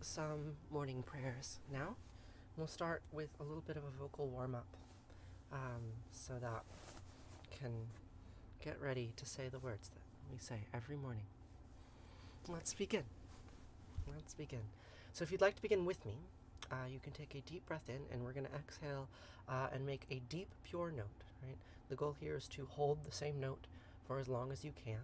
some morning prayers now. We'll start with a little bit of a vocal warm-up so that we can get ready to say the words that we say every morning. Let's begin. So if you'd like to begin with me, you can take a deep breath in, and we're going to exhale and make a deep, pure note. Right? The goal here is to hold the same note for as long as you can,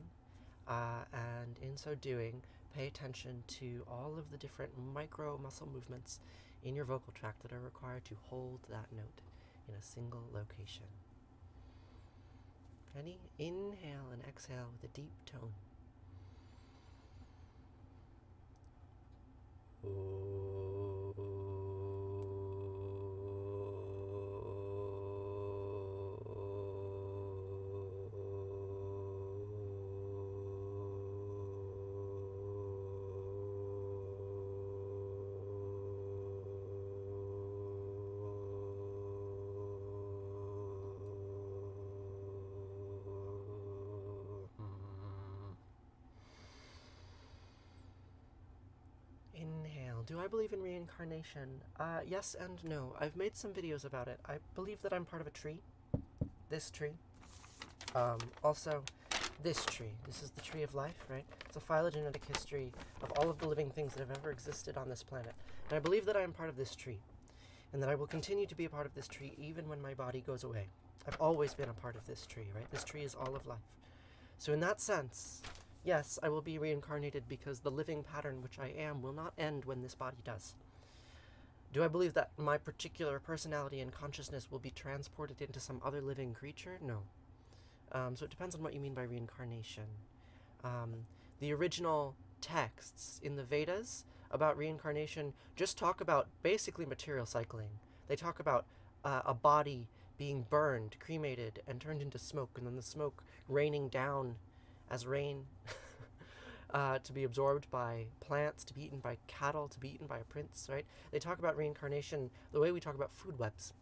and in so doing, pay attention to all of the different micro muscle movements in your vocal tract that are required to hold that note in a single location. Ready? Inhale and exhale with a deep tone. Inhale. Do I believe in reincarnation? Yes and no. I've made some videos about it. I believe that I'm part of a tree. This tree. Also, this tree. This is the tree of life, right? It's a phylogenetic history of all of the living things that have ever existed on this planet. And I believe that I am part of this tree. And that I will continue to be a part of this tree even when my body goes away. I've always been a part of this tree, right? This tree is all of life. So in that sense, yes, I will be reincarnated because the living pattern which I am will not end when this body does. Do I believe that my particular personality and consciousness will be transported into some other living creature? No. So it depends on what you mean by reincarnation. The original texts in the Vedas about reincarnation just talk about basically material cycling. They talk about a body being burned, cremated, and turned into smoke, and then the smoke raining down as rain to be absorbed by plants, to be eaten by cattle, to be eaten by a prince, right? They talk about reincarnation the way we talk about food webs.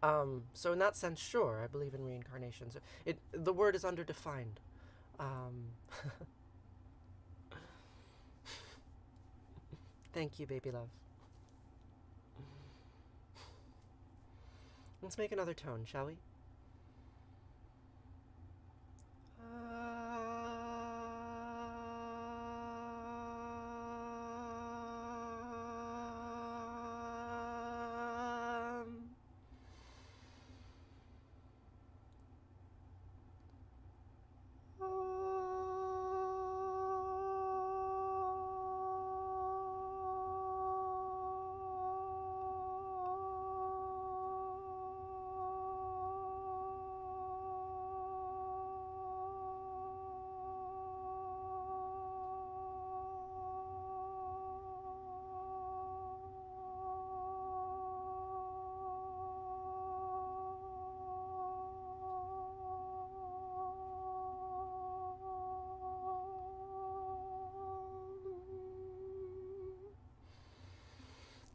So in that sense, sure, I believe in reincarnation. So the word is underdefined. Thank you, baby love. Let's make another tone, shall we?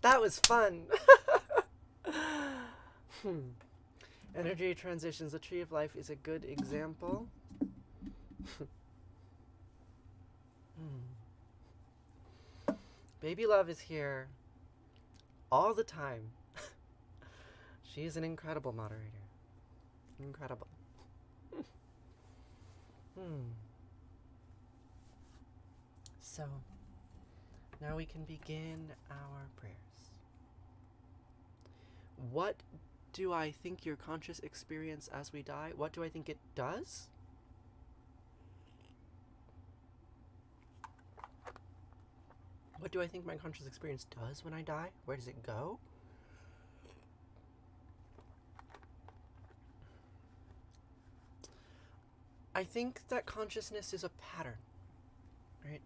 That was fun. Energy transitions. The tree of life is a good example. Baby love is here all the time. She is an incredible moderator. Incredible. So, now we can begin our prayers. What do I think your conscious experience as we die? What do I think it does? What do I think my conscious experience does when I die? Where does it go? I think that consciousness is a pattern, right?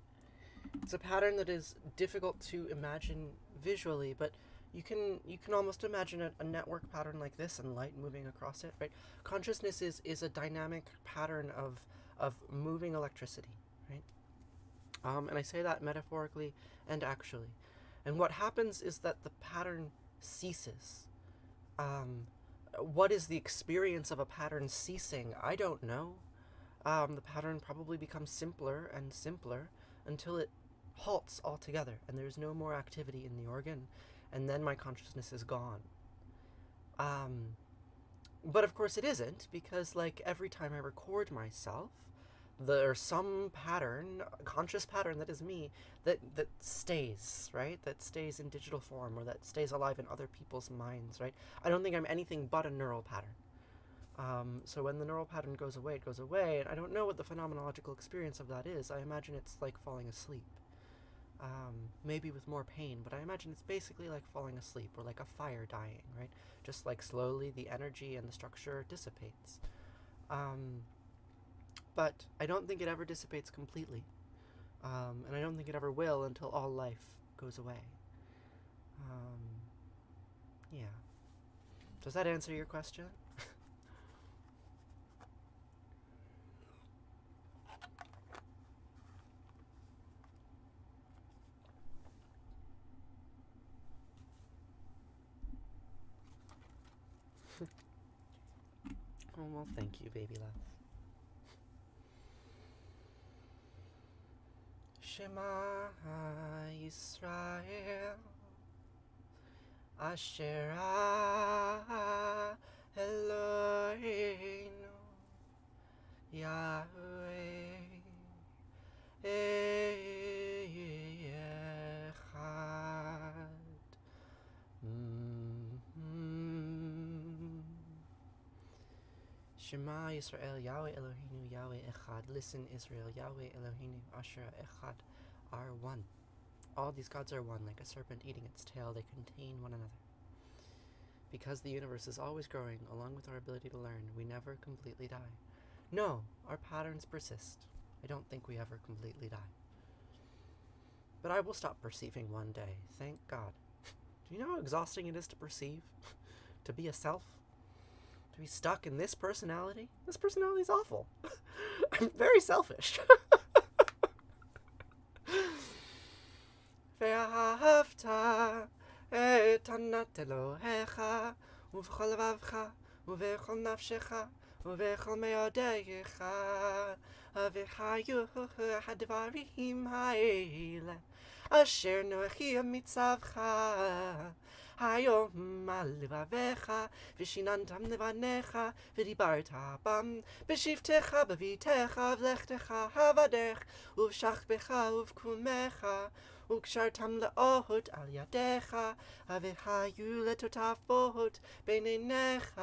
It's a pattern that is difficult to imagine visually, but you can almost imagine a network pattern like this and light moving across it, right? Consciousness is a dynamic pattern of moving electricity, right? And I say that metaphorically and actually. And what happens is that the pattern ceases. What is the experience of a pattern ceasing? I don't know. The pattern probably becomes simpler and simpler until it halts altogether, and there's no more activity in the organ, and then my consciousness is gone. But of course it isn't, because like every time I record myself, there's some pattern, conscious pattern that is me, that stays, right? That stays in digital form, or that stays alive in other people's minds, right? I don't think I'm anything but a neural pattern. So when the neural pattern goes away, it goes away, and I don't know what the phenomenological experience of that is. I imagine it's like falling asleep. Maybe with more pain, but I imagine it's basically like falling asleep, or like a fire dying, right? Just like slowly the energy and the structure dissipates. But I don't think it ever dissipates completely. And I don't think it ever will until all life goes away. Yeah. Does that answer your question? Oh, well, thank you, baby love. Shema Yisrael Asher Eloheinu Yahweh Echad. Shema Yisrael, Yahweh Eloheinu, Yahweh Echad. Listen, Israel, Yahweh Eloheinu, Asher Echad, are one. All these gods are one, like a serpent eating its tail. They contain one another. Because the universe is always growing, along with our ability to learn, we never completely die. No, our patterns persist. I don't think we ever completely die. But I will stop perceiving one day, thank God. Do you know how exhausting it is to perceive? To be a self? To be stuck in this personality? This personality is awful. I'm very selfish. ואהבת את ענת אלוהיך ובכל לבבך ובכל נפשך ובכל מאודך והיו הדברים האלה אשר נוחי מצווך היום על לבביך ושיננתם לבניך ודיברת בם בשבתך בביתך ובלכתך בדרך ובשכבך ובקומך וקשרתם לאות על ידיך והיו לטוטפות בין עיניך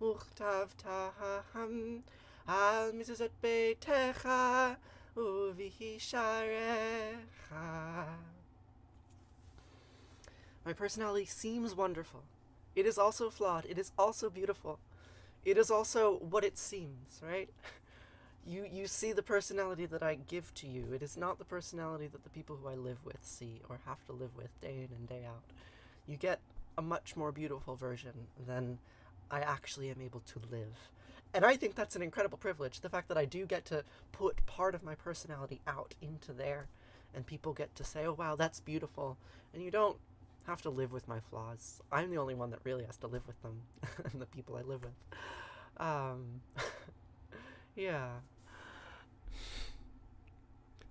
וכתבתם על מזוזות ביתך ובשעריך. My personality seems wonderful. It is also flawed. It is also beautiful. It is also what it seems, right? You see the personality that I give to you. It is not the personality that the people who I live with see or have to live with day in and day out. You get a much more beautiful version than I actually am able to live. And I think that's an incredible privilege, the fact that I do get to put part of my personality out into there, and people get to say, oh wow, that's beautiful, and you don't have to live with my flaws. I'm the only one that really has to live with them, and the people I live with. Yeah.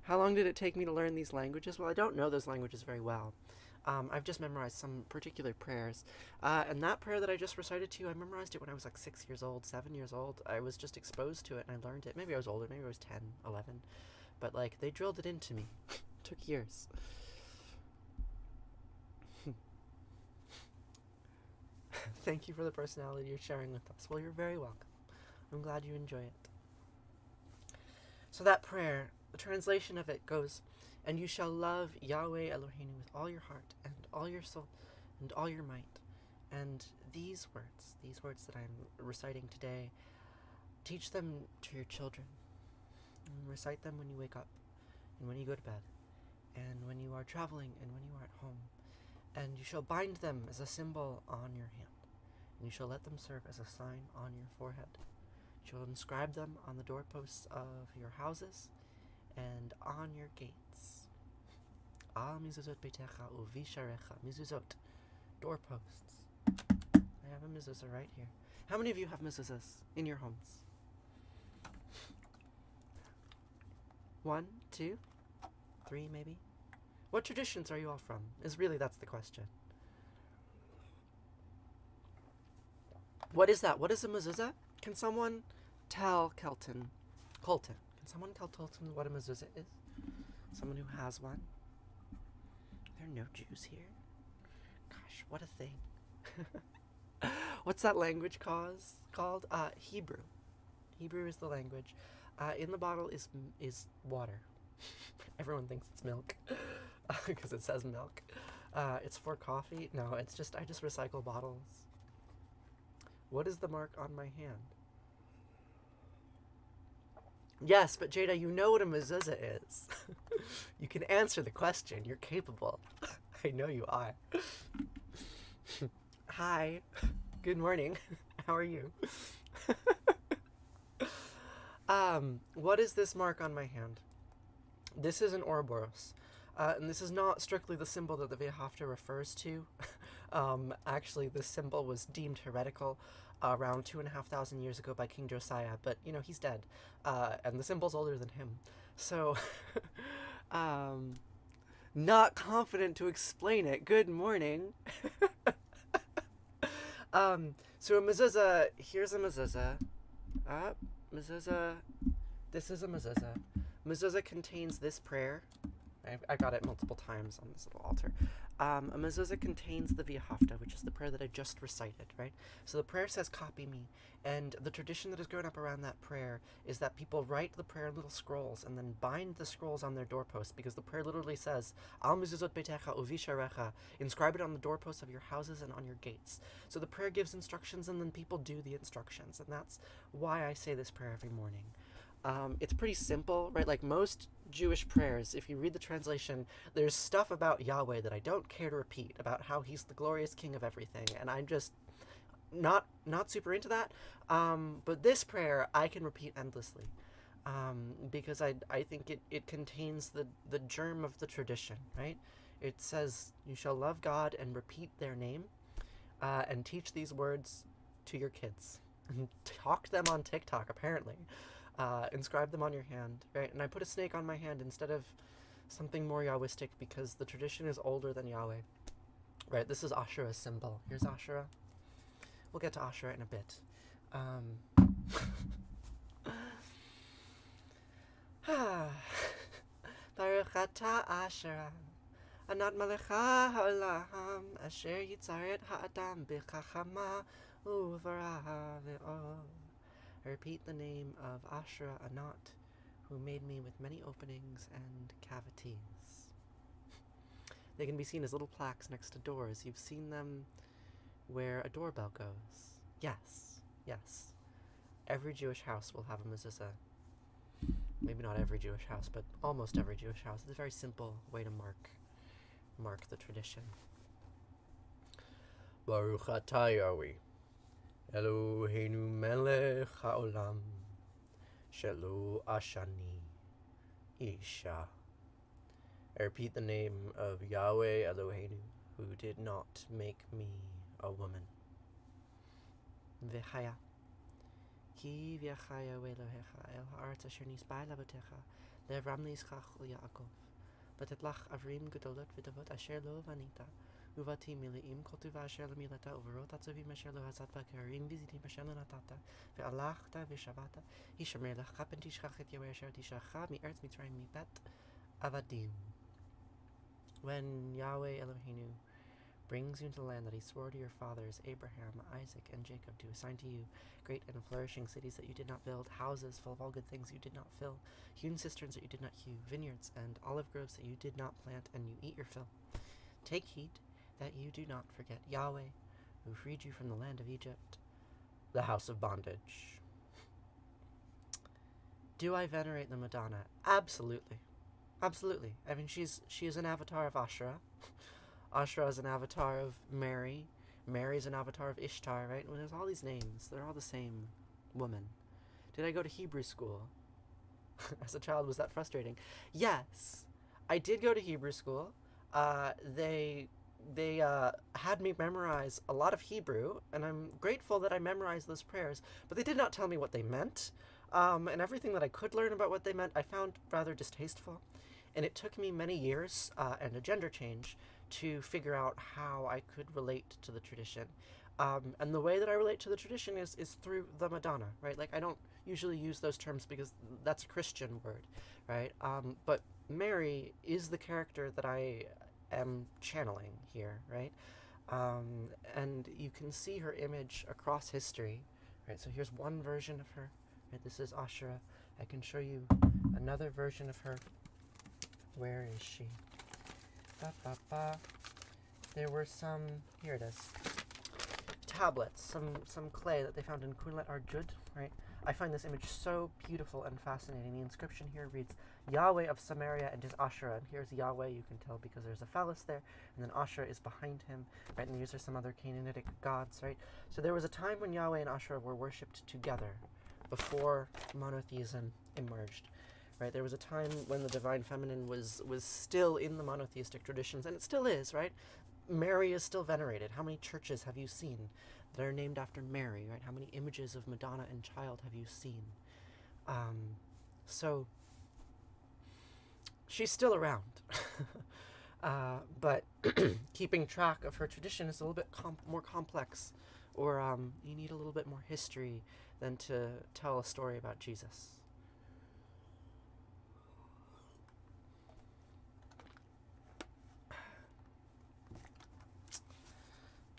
How long did it take me to learn these languages? Well, I don't know those languages very well. I've just memorized some particular prayers. And that prayer that I just recited to you, I memorized it when I was like 6 years old, 7 years old. I was just exposed to it and I learned it. Maybe I was older, maybe I was 10, 11. But like, they drilled it into me. It took years. Thank you for the personality you're sharing with us. Well, you're very welcome. I'm glad you enjoy it. So that prayer, the translation of it goes, and you shall love Yahweh Eloheinu with all your heart and all your soul and all your might. And these words that I'm reciting today, teach them to your children. And recite them when you wake up and when you go to bed and when you are traveling and when you are at home. And you shall bind them as a symbol on your hand. And you shall let them serve as a sign on your forehead. You shall inscribe them on the doorposts of your houses and on your gates. Al mezuzot beitecha uvisharecha. Mezuzot, doorposts. I have a mezuzah right here. How many of you have mezuzahs in your homes? 1, 2, 3 maybe? What traditions are you all from? That's the question. What is that? What is a mezuzah? Can someone tell Colton? Can someone tell Colton what a mezuzah is? Someone who has one? There are no Jews here. Gosh, what a thing. What's that language called? Hebrew. Hebrew is the language. In the bottle is water. Everyone thinks it's milk because it says milk. It's for coffee. No, I just recycle bottles. What is the mark on my hand? Yes, but Jada, you know what a mezuzah is. You can answer the question. You're capable. I know you are. Hi. Good morning. How are you? What is this mark on my hand? This is an Ouroboros. And this is not strictly the symbol that the Vehafta refers to. Actually, this symbol was deemed heretical around 2,500 years ago by King Josiah, but, you know, he's dead. And the symbol's older than him. So, not confident to explain it. Good morning. So a mezuzah, here's a mezuzah. Mezuzah, this is a mezuzah. Mezuzah contains this prayer. I got it multiple times on this little altar. A mezuzah contains the Vehafta, which is the prayer that I just recited, right? So the prayer says, copy me. And the tradition that has grown up around that prayer is that people write the prayer in little scrolls and then bind the scrolls on their doorposts, because the prayer literally says, Al mezuzot betecha uvisharecha, inscribe it on the doorposts of your houses and on your gates. So the prayer gives instructions and then people do the instructions. And that's why I say this prayer every morning. It's pretty simple, right? Like most Jewish prayers, if you read the translation, there's stuff about Yahweh that I don't care to repeat, about how he's the glorious king of everything, and I'm just not super into that. But this prayer I can repeat endlessly, because I think it contains the germ of the tradition, right? It says, you shall love God and repeat their name, and teach these words to your kids, and talk them on TikTok, apparently. Inscribe them on your hand, right? And I put a snake on my hand instead of something more Yahwistic because the tradition is older than Yahweh, right? This is Asherah's symbol. Here's Asherah. We'll get to Asherah in a bit. Baruch atah Asherah, Anat Malecha Ha'olam, Asher Yitzaret Ha'adam B'chachama U'vara Ve'or. I repeat the name of Asherah Anat, who made me with many openings and cavities. They can be seen as little plaques next to doors. You've seen them where a doorbell goes. Yes, yes. Every Jewish house will have a mezuzah. Maybe not every Jewish house, but almost every Jewish house. It's a very simple way to mark the tradition. Baruch atah Yahweh, Eloheinu melech haolam, shelo ashani isha. I repeat the name of Yahweh Eloheinu, who did not make me a woman. V'chaya, ki v'chaya Elohecha el ha'aretz asher nisbai lavotecha, le'avram li'yitzchak u'Yaakov, v'tetlach avrim gedolot v'tavot asher lo vanita. Uvati mileim kotuva asher lemilata uverot atzavim asher lo hazat v'karim vizitim asher lo natata ve'alachta v'shavata hishamer lecha pen tishchach et Yahweh asher tishacha mi'eretz Mitzrayim mibet avadim. When Yahweh Eloheinu brings you into the land that he swore to your fathers Abraham, Isaac, and Jacob to assign to you, great and flourishing cities that you did not build, houses full of all good things you did not fill, hewn cisterns that you did not hew, vineyards and olive groves that you did not plant, and you eat your fill. Take heed that you do not forget Yahweh, who freed you from the land of Egypt, the house of bondage. Do I venerate the Madonna? Absolutely. Absolutely. I mean, she is an avatar of Asherah. Asherah is an avatar of Mary. Mary is an avatar of Ishtar, right? Well, there's all these names. They're all the same woman. Did I go to Hebrew school? As a child, was that frustrating? Yes. I did go to Hebrew school. They had me memorize a lot of Hebrew, and I'm grateful that I memorized those prayers, but they did not tell me what they meant, and everything that I could learn about what they meant I found rather distasteful, And it took me many years and a gender change to figure out how I could relate to the tradition. And the way that I relate to the tradition is through the Madonna, right? Like, I don't usually use those terms because that's a Christian word, right? But Mary is the character that I am channeling here, right? And you can see her image across history, right? So here's one version of her, right? This is Ashura. I can show you another version of her. Where is she? Ba, ba, ba. There were some, here it is, tablets, some clay that they found in Kunlet Arjud, right? I find this image so beautiful and fascinating. The inscription here reads, Yahweh of Samaria and his Ashura. And here's Yahweh, you can tell because there's a phallus there, and then Ashura is behind him, right? And these are some other Canaanitic gods, right? So there was a time when Yahweh and Ashura were worshipped together before monotheism emerged, right? There was a time when the divine feminine was still in the monotheistic traditions, and it still is, right? Mary is still venerated. How many churches have you seen that are named after Mary, right? How many images of Madonna and Child have you seen? So she's still around. But keeping track of her tradition is a little bit more complex, or you need a little bit more history than to tell a story about Jesus.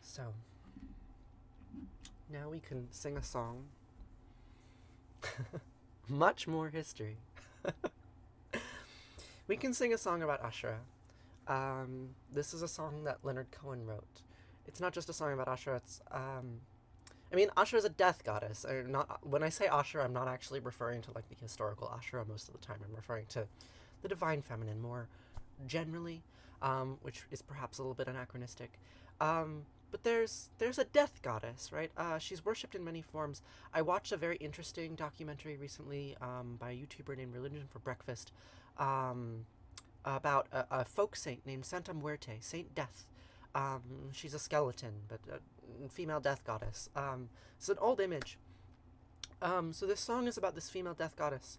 So, now we can sing a song. Much more history. We can sing a song about Ashura. This is a song that Leonard Cohen wrote. It's not just a song about Ashura, it's, I mean, Ashura is a death goddess. When I say Ashura, I'm not actually referring to, like, the historical Ashura most of the time. I'm referring to the divine feminine more generally, which is perhaps a little bit anachronistic. But there's a death goddess, right? She's worshipped in many forms. I watched a very interesting documentary recently by a YouTuber named Religion for Breakfast about a folk saint named Santa Muerte, Saint Death. She's a skeleton, but a female death goddess. It's an old image. So this song is about this female death goddess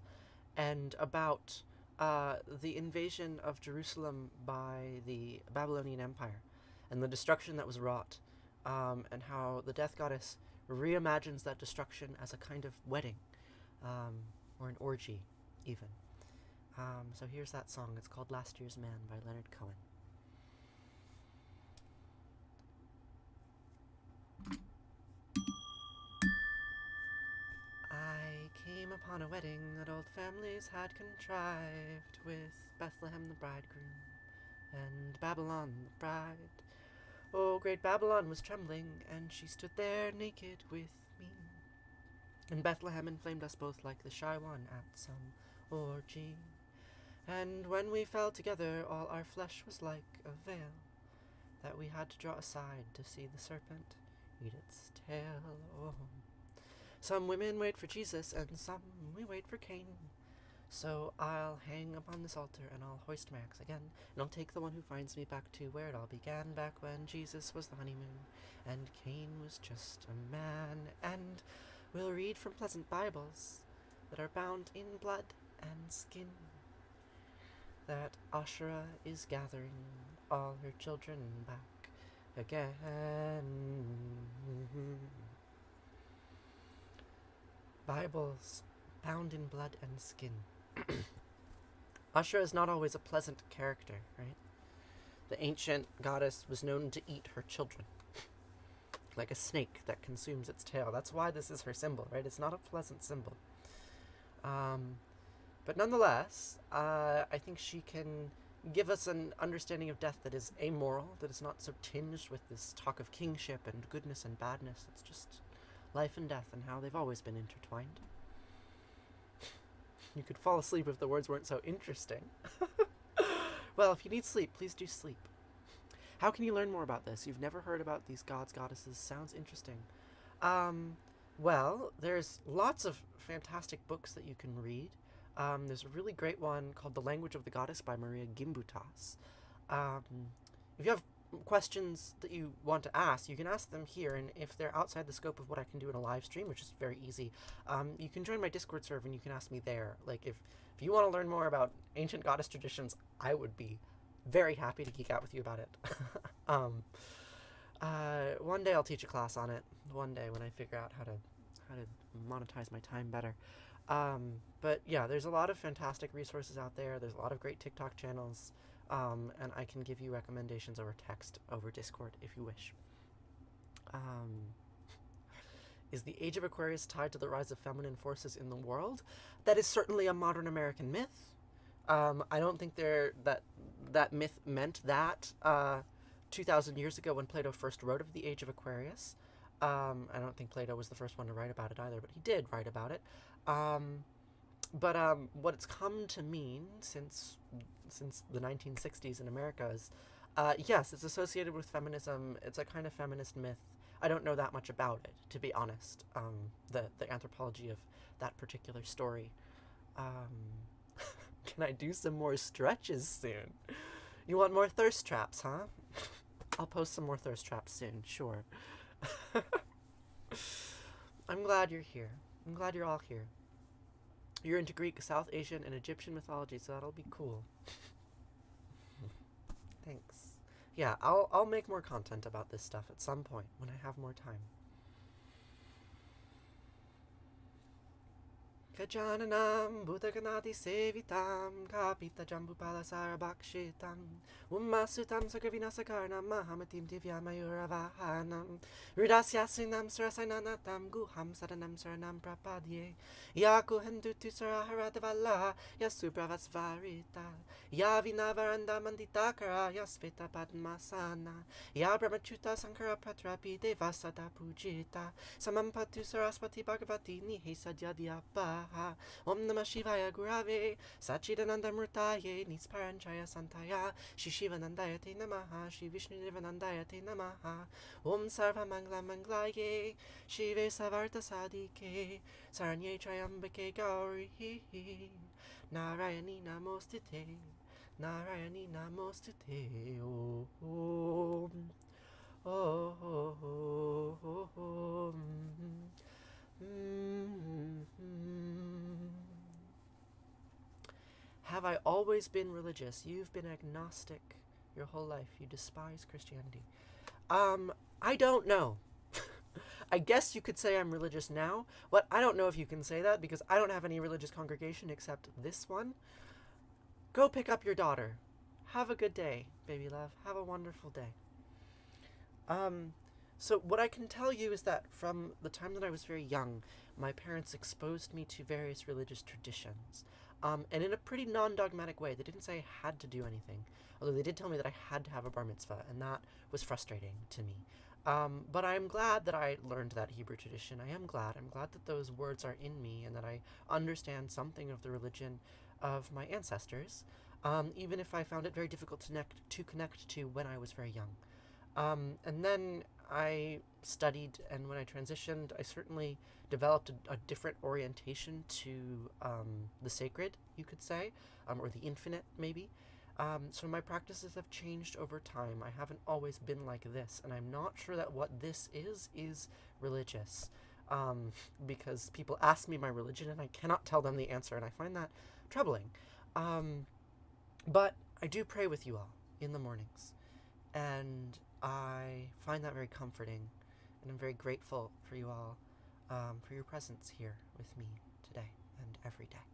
and about the invasion of Jerusalem by the Babylonian Empire and the destruction that was wrought, and how the death goddess reimagines that destruction as a kind of wedding, or an orgy, even. So here's that song. It's called Last Year's Man by Leonard Cohen. I came upon a wedding that old families had contrived, with Bethlehem the bridegroom and Babylon the bride. Oh, great Babylon was trembling, and she stood there naked with me. And Bethlehem inflamed us both like the shy one at some orgy. And when we fell together, all our flesh was like a veil, that we had to draw aside to see the serpent eat its tail. Oh. Some women wait for Jesus, and some we wait for Cain. So I'll hang upon this altar, and I'll hoist my axe again, and I'll take the one who finds me back to where it all began, back when Jesus was the honeymoon, and Cain was just a man. And we'll read from pleasant Bibles that are bound in blood and skin, that Ashura is gathering all her children back again. Bibles bound in blood and skin. Ashura is not always a pleasant character, right? The ancient goddess was known to eat her children, like a snake that consumes its tail. That's why this is her symbol, right? It's not a pleasant symbol. But nonetheless, I think she can give us an understanding of death that is amoral, that is not so tinged with this talk of kingship and goodness and badness. It's just life and death and how they've always been intertwined. You could fall asleep if the words weren't so interesting. Well, if you need sleep, please do sleep. How can you learn more about this? You've never heard about these gods, goddesses. Sounds interesting. Well, there's lots of fantastic books that you can read. There's a really great one called The Language of the Goddess by Maria Gimbutas. If you have questions that you want to ask, you can ask them here, and if they're outside the scope of what I can do in a live stream, which is very easy, you can join my Discord server and you can ask me there. Like, if you want to learn more about ancient goddess traditions, I would be very happy to geek out with you about it. One day I'll teach a class on it. One day when I figure out how to monetize my time better. But yeah, there's a lot of fantastic resources out there. There's a lot of great TikTok channels. And I can give you recommendations over text, over Discord, if you wish. Is the Age of Aquarius tied to the rise of feminine forces in the world? That is certainly a modern American myth. I don't think that myth meant that 2,000 years ago when Plato first wrote of the Age of Aquarius. I don't think Plato was the first one to write about it either, but he did write about it. But what it's come to mean since the 1960s in America is, yes, it's associated with feminism. It's a kind of feminist myth. I don't know that much about it, to be honest, the anthropology of that particular story. Can I do some more stretches soon? You want more thirst traps, huh? I'll post some more thirst traps soon, sure. I'm glad you're here. I'm glad you're all here. You're into Greek, South Asian, and Egyptian mythology, so that'll be cool. Thanks. Yeah, I'll make more content about this stuff at some point when I have more time. Kajananam Buddhaganati Sevitam Kapita Jambupala Sarabakshitam Ummasutam Sakavinasakarnam Mahamatim Divya Mayuravahanam Ridasyasinam Sarasainanatam Guham Sadanam Saranam Prapadye Yaku Hendutu Saraharadavala Yasupravasvarita Yavinavaranda Manditakara Yasveta Padmasana Yabramachuta Sankara Pratrapi Devasada Pujita Samampatu Saraswati Bhagavati Nihesadyadyapa Om Namah Shivaya Gurave Sachidananda Murtaye Nisparanchaya Santaya Shishivanandaya Te Namaha Shri Vishnudevanandaya Te Namaha Om Sarva Mangla Manglaye Shive Savarta Sadike Saranye Trayambake Gauri Narayani Namostite Narayani Namostite Om Om Have I always been religious? You've been agnostic your whole life. You despise Christianity. I don't know. I guess you could say I'm religious now, but I don't know if you can say that because I don't have any religious congregation except this one. Go pick up your daughter. Have a good day, baby love. Have a wonderful day. So what I can tell you is that from the time that I was very young, my parents exposed me to various religious traditions. And in a pretty non-dogmatic way. They didn't say I had to do anything, although they did tell me that I had to have a bar mitzvah, and that was frustrating to me. But I'm glad that I learned that Hebrew tradition. I'm glad that those words are in me and that I understand something of the religion of my ancestors, even if I found it very difficult to connect to when I was very young. And then I studied, and when I transitioned, I certainly developed a different orientation to the sacred, you could say, or the infinite, maybe. So my practices have changed over time. I haven't always been like this, and I'm not sure that what this is religious, because people ask me my religion, and I cannot tell them the answer, and I find that troubling. But I do pray with you all in the mornings, and I find that very comforting, and I'm very grateful for you all, for your presence here with me today and every day.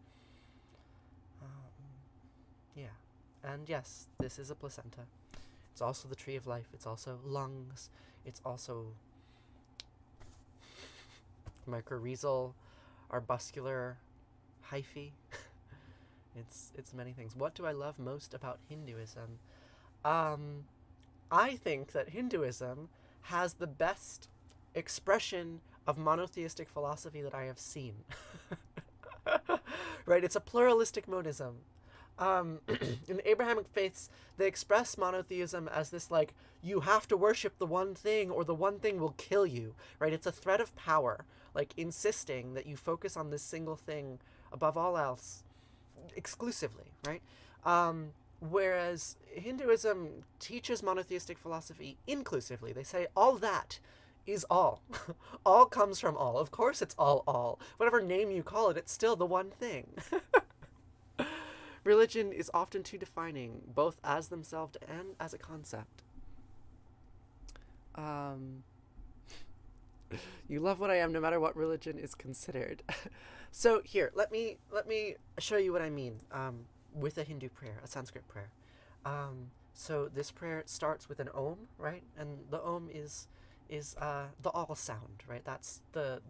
Yeah, and yes, this is a placenta. It's also the tree of life. It's also lungs. It's also mycorrhizal, arbuscular hyphae. It's many things. What do I love most about Hinduism? I think that Hinduism has the best expression of monotheistic philosophy that I have seen. Right? It's a pluralistic monism. In the Abrahamic faiths, they express monotheism as this, like, you have to worship the one thing or the one thing will kill you, right? It's a threat of power, like insisting that you focus on this single thing above all else, exclusively, right? Whereas Hinduism teaches monotheistic philosophy inclusively. They say all that is all. All comes from all. Of course it's all. Whatever name you call it, it's still the one thing. Religion is often too defining, both as themselves and as a concept. You love what I am no matter what religion is considered. So here, let me show you what I mean with a Hindu prayer, a Sanskrit prayer. So this prayer starts with an om, right? And the om is the all sound, right? That's the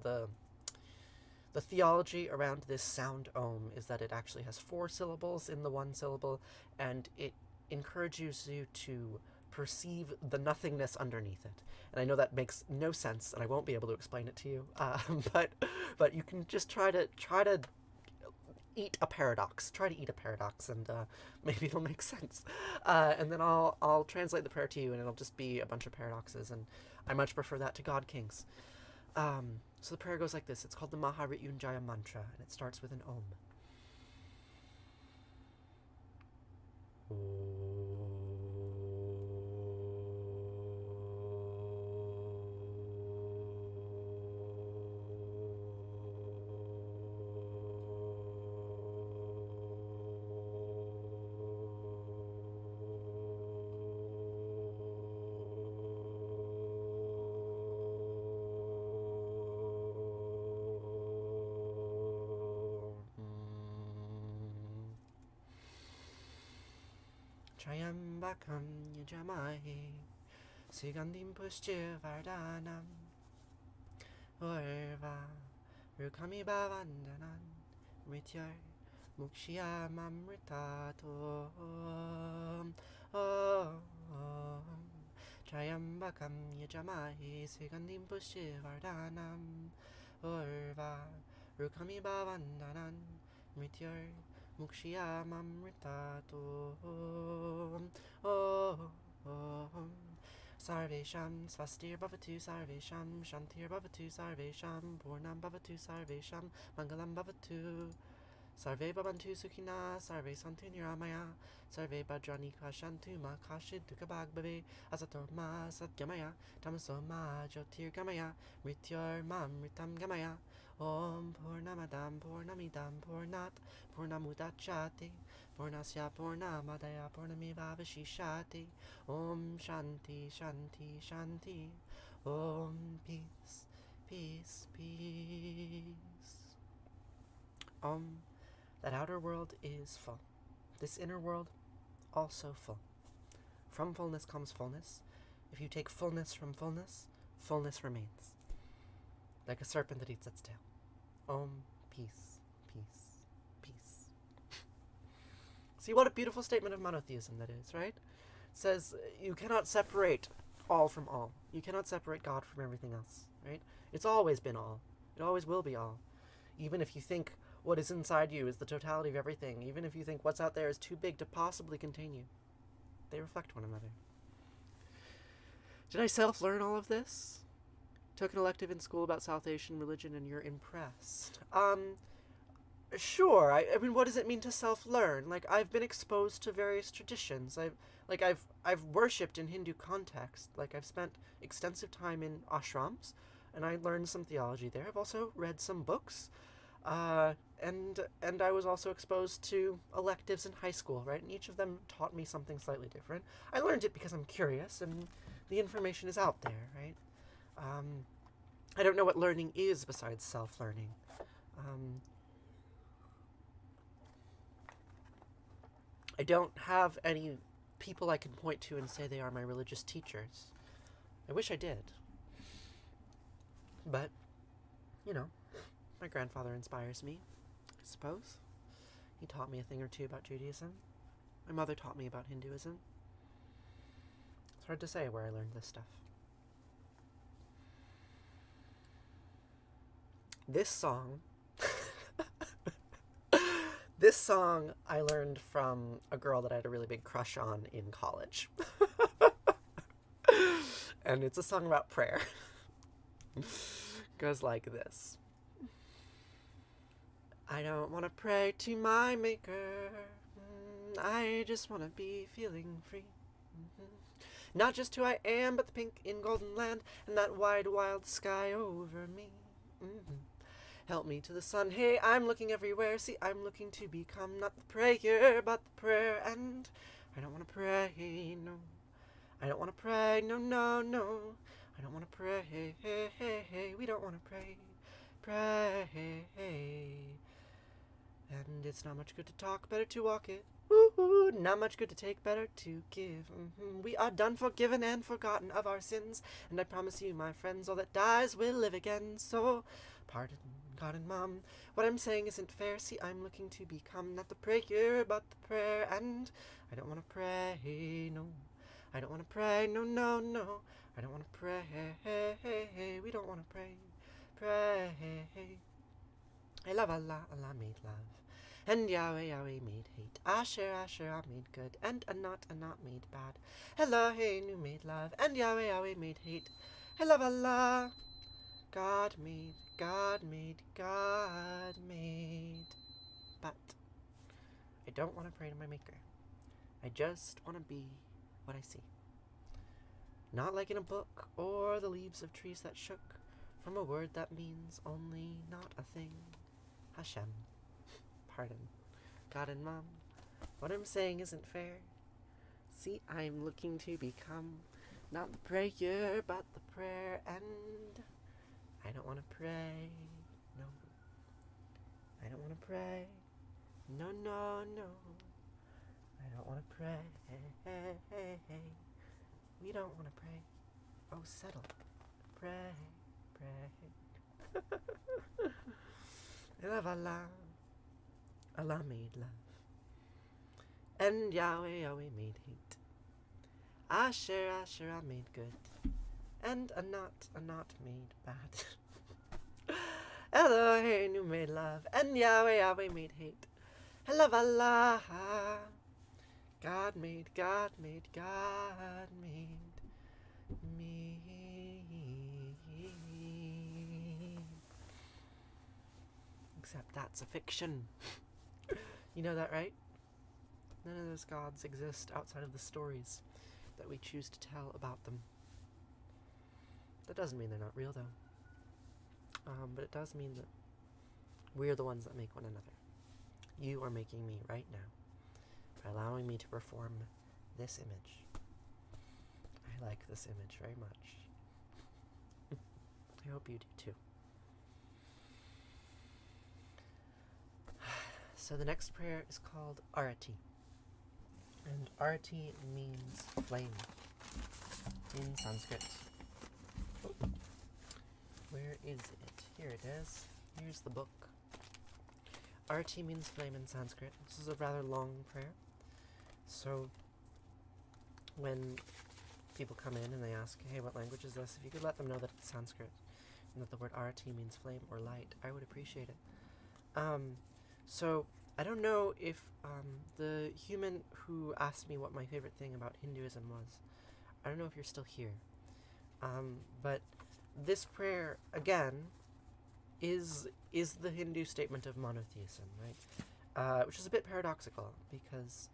theology around this sound om is that it actually has 4 syllables in the one syllable, and it encourages you to perceive the nothingness underneath it. And I know that makes no sense, and I won't be able to explain it to you, but you can just try to eat a paradox. Try to eat a paradox, and maybe it'll make sense. And then I'll translate the prayer to you, and it'll just be a bunch of paradoxes, and I much prefer that to God Kings. So the prayer goes like this. It's called the Maha Ritunjaya mantra, and it starts with an om. Trayambakam yajamahe Sigandim pushya vardhanam Urva Rukami bhavandanan Mrityar Mukshya mamritato Trayambakam yajamahe Sigandim pushya vardhanam Urva Rukami bhavandanan Mrityar Mukshya mamritato Sarvesham svastir bhavatu sarvesham shantir bhavatu sarvesham purnam bhavatu sarvesham mangalam bhavatu sarve bhavantu sukhina sarve santu niramaya sarve bhadrani kashantu ma kashid dukhabhag bhave asato ma satyamaya tamaso ma jyotirgamaya mrityor mamritam gamaya Om Purnamadam Purnamidam Purnat Purnamudachyate Purnasya Purnamadaya Purnamivavashishate Om Shanti Shanti Shanti Om Peace Peace Peace. That outer world is full. This inner world also full. From fullness comes fullness. If you take fullness from fullness, fullness remains. Like a serpent that eats its tail. Om, peace, peace, peace. See what a beautiful statement of monotheism that is, right? It says you cannot separate all from all. You cannot separate God from everything else, right? It's always been all. It always will be all. Even if you think what is inside you is the totality of everything, even if you think what's out there is too big to possibly contain you, they reflect one another. Did I self-learn all of this? Took an elective in school about South Asian religion and you're impressed. Sure. I mean, what does it mean to self-learn? Like, I've been exposed to various traditions. I've worshipped in Hindu context. Like, I've spent extensive time in ashrams, and I learned some theology there. I've also read some books, and I was also exposed to electives in high school, right? And each of them taught me something slightly different. I learned it because I'm curious, and the information is out there, right? I don't know what learning is besides self-learning. I don't have any people I can point to and say they are my religious teachers. I wish I did. But, you know, my grandfather inspires me, I suppose. He taught me a thing or two about Judaism. My mother taught me about Hinduism. It's hard to say where I learned this stuff. This song I learned from a girl that I had a really big crush on in college. And it's a song about prayer. Goes like this. I don't want to pray to my maker. I just wanna be feeling free. Not just who I am, but the pink in golden land, and that wide, wild sky over me. Help me to the sun, hey, I'm looking everywhere. See, I'm looking to become not the prayer, but the prayer. And I don't want to pray, no. I don't want to pray, no, no, no. I don't want to pray, hey, hey, hey. We don't want to pray, pray. And it's not much good to talk, better to walk it. Woo-hoo, not much good to take, better to give. We are done, forgiven, and forgotten of our sins. And I promise you, my friends, all that dies will live again. So, pardon, God and Mom, what I'm saying isn't fair. See, I'm looking to become not the prayer, but the prayer. And I don't want to pray, no. I don't want to pray, no, no, no. I don't want to pray, hey, hey, hey. We don't want to pray, pray. I love Allah, Allah made love. And Yahweh, Yahweh made hate. Asher, Asher, I made good. And Anat, Anat made bad. Elohim made love. And Yahweh, Yahweh made hate. I love Allah. God made, God made, God made. But I don't want to pray to my Maker. I just want to be what I see. Not like in a book or the leaves of trees that shook from a word that means only not a thing. Hashem. Pardon. God and Mom, what I'm saying isn't fair. See, I'm looking to become not the prayer, but the prayer, and I don't want to pray, no. I don't want to pray, no, no, no. I don't want to pray, hey, hey, hey, hey. We don't want to pray. Oh, settle. Pray, pray. I love Allah. Allah made love. And Yahweh, Yahweh made hate. Asher, Asher, I made good. And Anat, Anat made bad. Elohim made love. And Yahweh, Yahweh made hate. I love Allah. God made, God made, God made me. Except that's a fiction. You know that, right? None of those gods exist outside of the stories that we choose to tell about them. That doesn't mean they're not real, though. But it does mean that we're the ones that make one another. You are making me right now by allowing me to perform this image. I like this image very much. I hope you do too. So the next prayer is called Arati. And Arati means flame in Sanskrit. Where is it? Here it is. Here's the book. Arati means flame in Sanskrit. This is a rather long prayer. So when people come in and they ask, hey, what language is this? If you could let them know that it's Sanskrit and that the word Arati means flame or light, I would appreciate it. So I don't know if the human who asked me what my favorite thing about Hinduism was, I don't know if you're still here. But this prayer, again, is the Hindu statement of monotheism, right? Which is a bit paradoxical because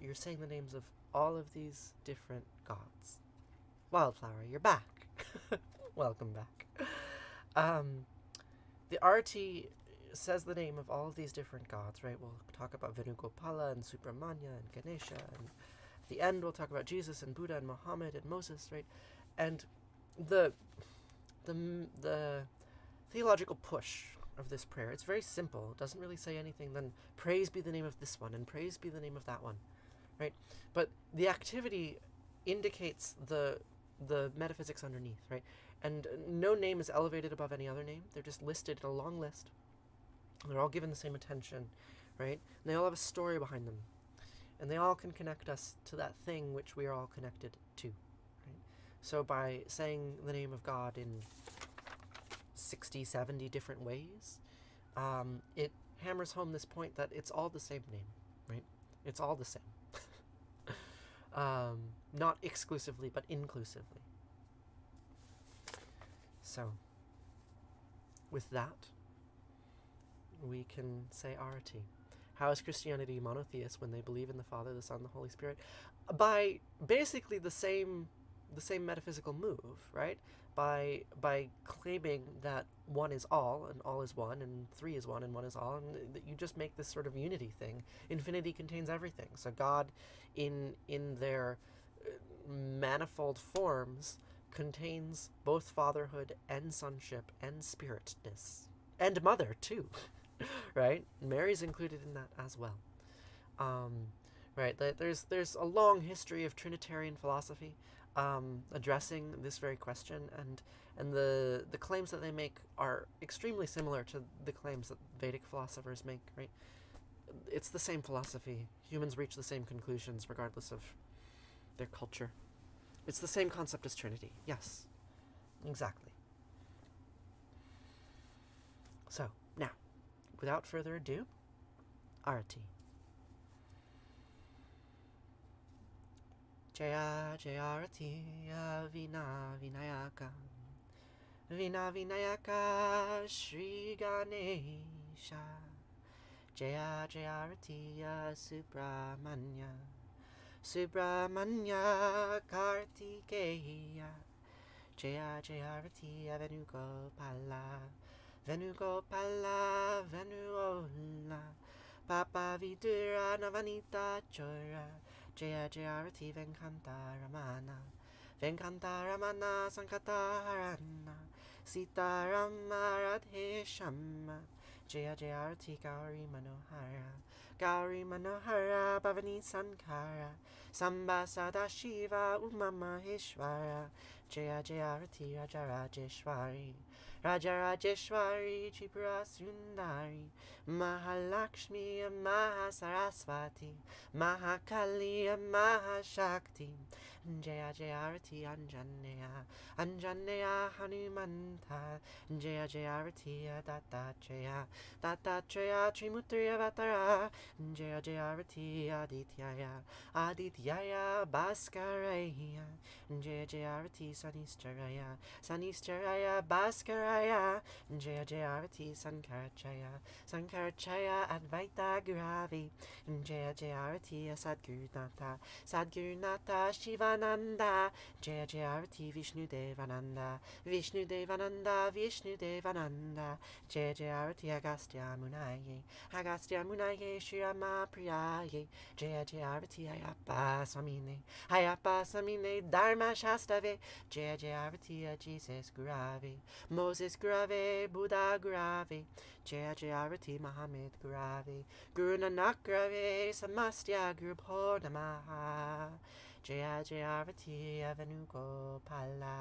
you're saying the names of all of these different gods. Wildflower, you're back. Welcome back. The Arati says the name of all of these different gods, right? We'll talk about Venugopala and Subramanya and Ganesha, and at the end we'll talk about Jesus and Buddha and Muhammad and Moses, right? And the theological push of this prayer, it's very simple. It doesn't really say anything than praise be the name of this one and praise be the name of that one, right? But the activity indicates the metaphysics underneath, right? And no name is elevated above any other name. They're just listed in a long list. They're all given the same attention, right? And they all have a story behind them. And they all can connect us to that thing which we are all connected to, right? So by saying the name of God in 60, 70 different ways, it hammers home this point that it's all the same name, right? It's all the same. Not exclusively, but inclusively. So, with that, we can say Arati. How is Christianity monotheist when they believe in the Father, the Son, the Holy Spirit? By basically the same metaphysical move, right? By claiming that one is all, and all is one, and three is one, and one is all, and that you just make this sort of unity thing. Infinity contains everything. So God, in their manifold forms, contains both fatherhood and sonship and spiritness. And mother, too. Right? Mary's included in that as well. Right? There's a long history of Trinitarian philosophy addressing this very question, and the claims that they make are extremely similar to the claims that Vedic philosophers make, right? It's the same philosophy. Humans reach the same conclusions regardless of their culture. It's the same concept as Trinity. Yes, exactly. So, now, without further ado, Arati. Jaya Jayarati Vina Vinayaka Vina Vinayaka Shri Ganesha Jaya Jayarati Subramanya Subramanya Kartikeya Jaya Jayarati Venugopala Venugopala Venuola Papa Vidura Navanita Chora Jaya Jayarati Venkanta Ramana Sankata Harana Sita Rama Radhe Shama Jaya Jayarati Gauri Manohara Bhavani Sankara Samba Sadashiva Uma Maheshwara Jaya Jayarati Raja Rajeshwari Tripura Sundari Mahalakshmi Mahasaraswati Mahakali Mahashakti Jaya Jayarati Anjaneya Hanumanta Jaya Jayarati Dattatreya Trimutriya Vatara Jaya Jayarati Adityaya Bhaskaraya Jaya Jayarati Sanistaraya Bhaskaraya Jaya Jayarati Sankarachaya Advaita Guravi Jaya Jayarati Sadgurunata Shivananda Jaya Jayarati Vishnudevananda Jaya Jayarati Agastya Munaye Shirama Priyaye Jaya Jayarati Ayappa Samine Dharma Shastave Jaya Jayarati Jesus Gurave Moses Gurave Buddha Gurave Jaya Jayarati Muhammad Gurave Guru Nanak Gurave Samastya Guru Purnamaha Jaya Jayarati Venugopala.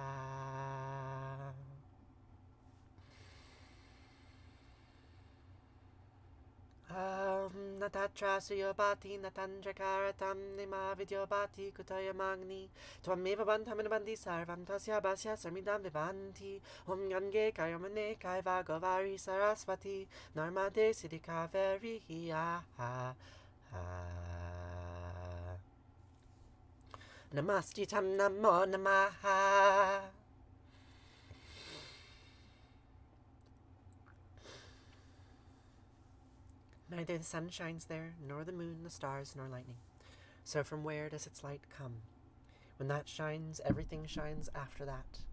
Natatra Suyobati Natandrakaratam Nima Vidyobati Kutaya Magni Twameva Bantamanabandi Sarvam Tasya Basya Sarmidam Vivanti Om Gange Kayamane Kaivagovari Saraswati Narmade Siddhikaveri Namastitam Namo Namaha. Neither the sun shines there, nor the moon, the stars, nor lightning. So from where does its light come? When that shines, everything shines after that.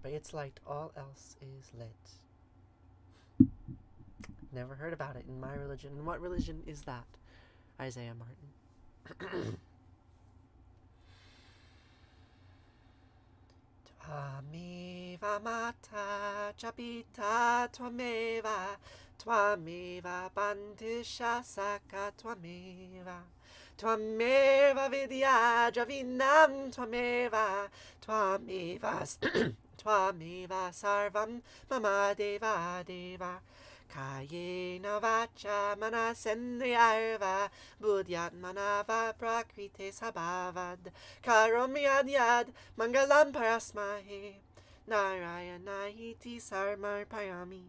By its light, all else is lit. Never heard about it in my religion. And what religion is that? Isaiah Martin. Tvameva mata chapita tvameva Tvameva Bantisha Saka Tvameva Vidya Javinam Tvameva Sarvam Mama Deva Kayena Vacha Manasendriyarva Buddhyat Manava Prakrite Sabhavad Karomyad Mangalam Parasmahe Narayana Iti Sarmar Payami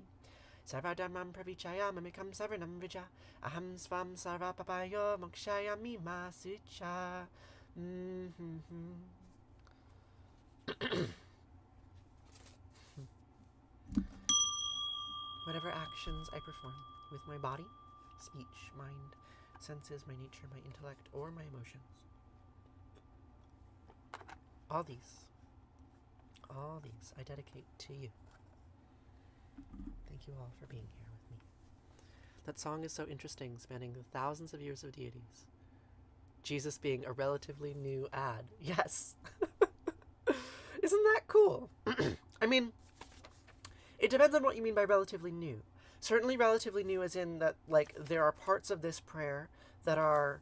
Sarvadhamam pravichaya mamikam saranam vija aham svam sarvapapayo mokshayami masucha. Whatever actions I perform with my body, speech, mind, senses, my nature, my intellect, or my emotions. All these I dedicate to you. Thank you all for being here with me. That song is so interesting, spanning the thousands of years of deities. Jesus being a relatively new ad. Yes! Isn't that cool? I mean, it depends on what you mean by relatively new. Certainly relatively new as in that, like, there are parts of this prayer that are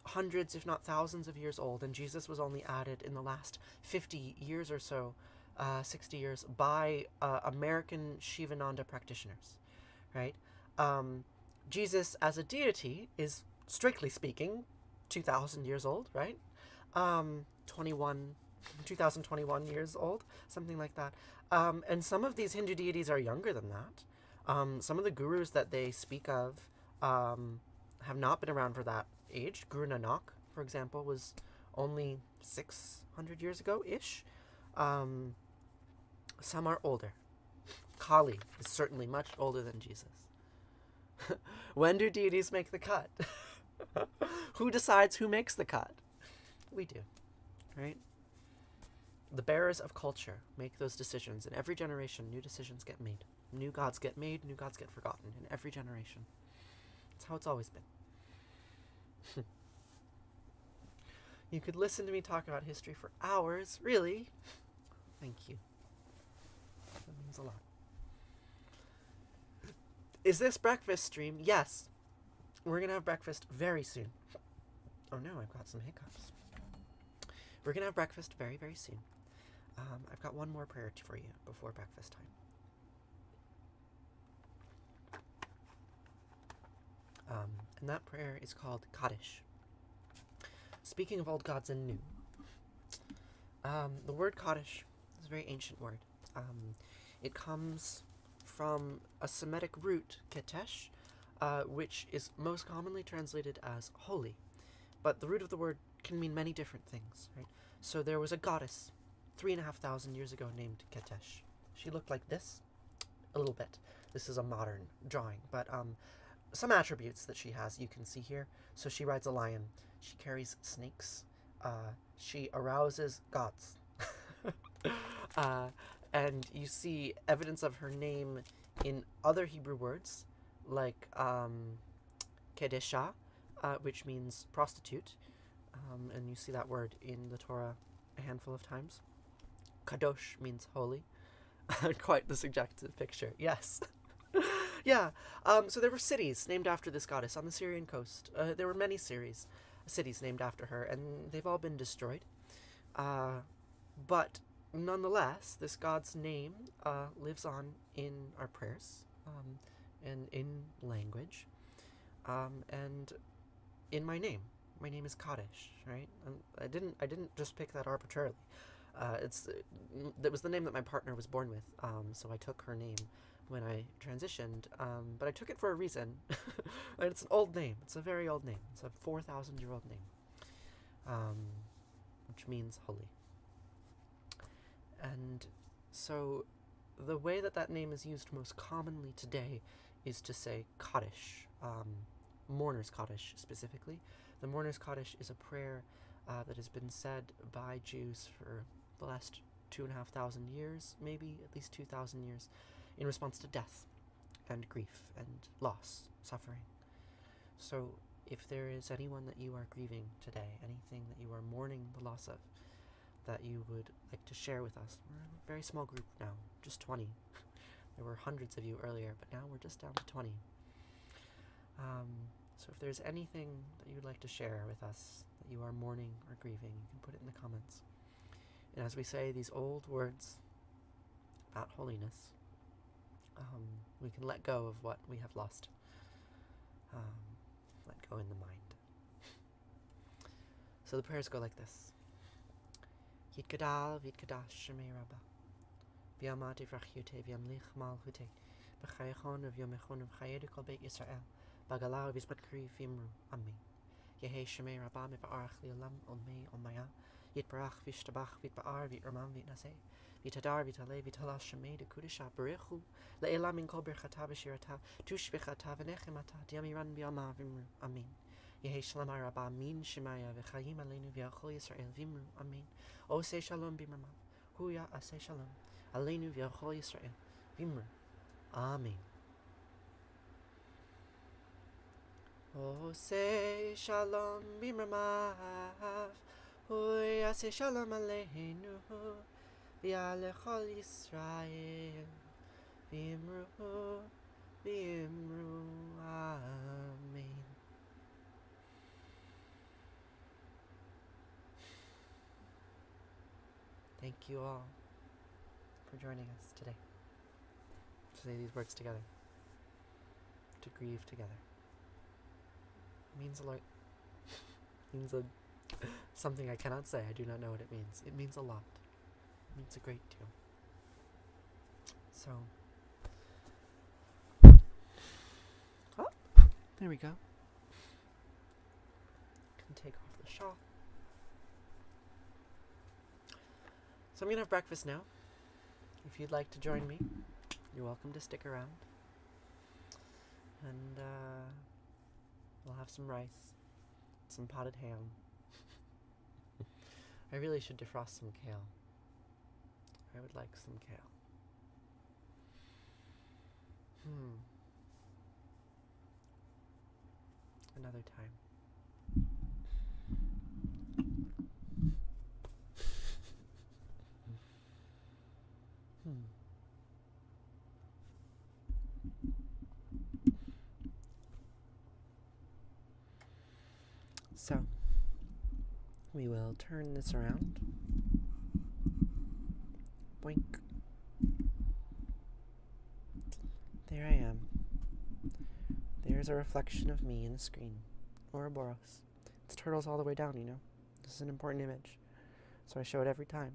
hundreds, if not thousands of years old, and Jesus was only added in the last 50 years or so, 60 years, by American Shivananda practitioners, right? Jesus as a deity is, strictly speaking, 2,000 years old, right? 2021 years old, something like that. And some of these Hindu deities are younger than that. Some of the gurus that they speak of have not been around for that age. Guru Nanak, for example, was only 600 years ago-ish. Some are older. Kali is certainly much older than Jesus. When do deities make the cut? Who decides who makes the cut? We do, right? The bearers of culture make those decisions. In every generation, new decisions get made. New gods get made, new gods get forgotten in every generation. That's how it's always been. You could listen to me talk about history for hours, really. Thank you. That means a lot. Is this breakfast stream? Yes. We're going to have breakfast very soon. Oh no, I've got some hiccups. We're going to have breakfast very, very soon. I've got one more prayer for you before breakfast time. And that prayer is called Kaddish. Speaking of old gods and new, the word Kaddish is a very ancient word. It comes from a Semitic root, ketesh, which is most commonly translated as holy. But the root of the word can mean many different things, right? So there was a goddess 3,500 years ago named Ketesh. She looked like this, a little bit. This is a modern drawing, but some attributes that she has you can see here. So she rides a lion. She carries snakes. She arouses gods. And you see evidence of her name in other Hebrew words, like Kadisha, which means prostitute. And you see that word in the Torah a handful of times. Kadosh means holy. Quite the suggestive picture, yes. Yeah, so there were cities named after this goddess on the Syrian coast. There were many cities named after her, and they've all been destroyed. But nonetheless, this god's name lives on in our prayers, and in language, and in my name. My name is Kaddish, right? And I didn't just pick that arbitrarily. That was the name that my partner was born with, so I took her name when I transitioned, but I took it for a reason. And it's an old name. It's a very old name. It's a 4,000-year-old name, which means holy. And so the way that name is used most commonly today is to say Kaddish, mourner's Kaddish specifically. The mourner's Kaddish is a prayer that has been said by Jews for the last 2,500 years, maybe at least 2,000 years, in response to death and grief and loss, suffering. So if there is anyone that you are grieving today, anything that you are mourning the loss of, that you would like to share with us. We're a very small group now, just 20. There were hundreds of you earlier, but now we're just down to 20. So if there's anything that you would like to share with us, that you are mourning or grieving, you can put it in the comments. And as we say these old words about holiness, we can let go of what we have lost. Let go in the mind. So the prayers go like this. Yitgadal v'yitgadash shemei Rabbah v'yamad ivrachiyute v'yamlich malchute b'chayachon v'yomechon v'chayedu kol beit Yisrael b'galau v'yizbat kri v'yimru amen. Yehi shemei Rabbah miva'arach li'olam olmei olmaya Yitbarach, Vishtabach, Vitbaar, Vitraman, Vitnase, Vitadar, Vitale, Vitala, Shame, de Kudisha, Berechu, Le'ela min kol birchata b'shirata, Tushbichata, Venechemata, Diamiran Biama, Vimru, Amen. Yehi Shalom Arabah, Min Shemaya, V'chayim Aleinu, V'yachol Yisrael, Vimru, Amen. Ose Shalom Bimramav, Huya Ase Shalom, Aleinu, V'yachol Yisrael, Vimru, Amen. Ose Shalom Bimramav, Huya Ase Shalom Aleinu, V'yachol Yisrael, Vimru, Vimru, Amen. Thank you all for joining us today to say these words together, to grieve together. It means a lot. It means something I cannot say. I do not know what it means. It means a lot. It means a great deal. So, there we go. Can take off the shawl. So I'm going to have breakfast now. If you'd like to join me, you're welcome to stick around. And we'll have some rice, some potted ham. I really should defrost some kale. I would like some kale. Another time. So, we will turn this around. Boink. There I am. There's a reflection of me in the screen. Ouroboros. It's turtles all the way down, you know. This is an important image. So I show it every time.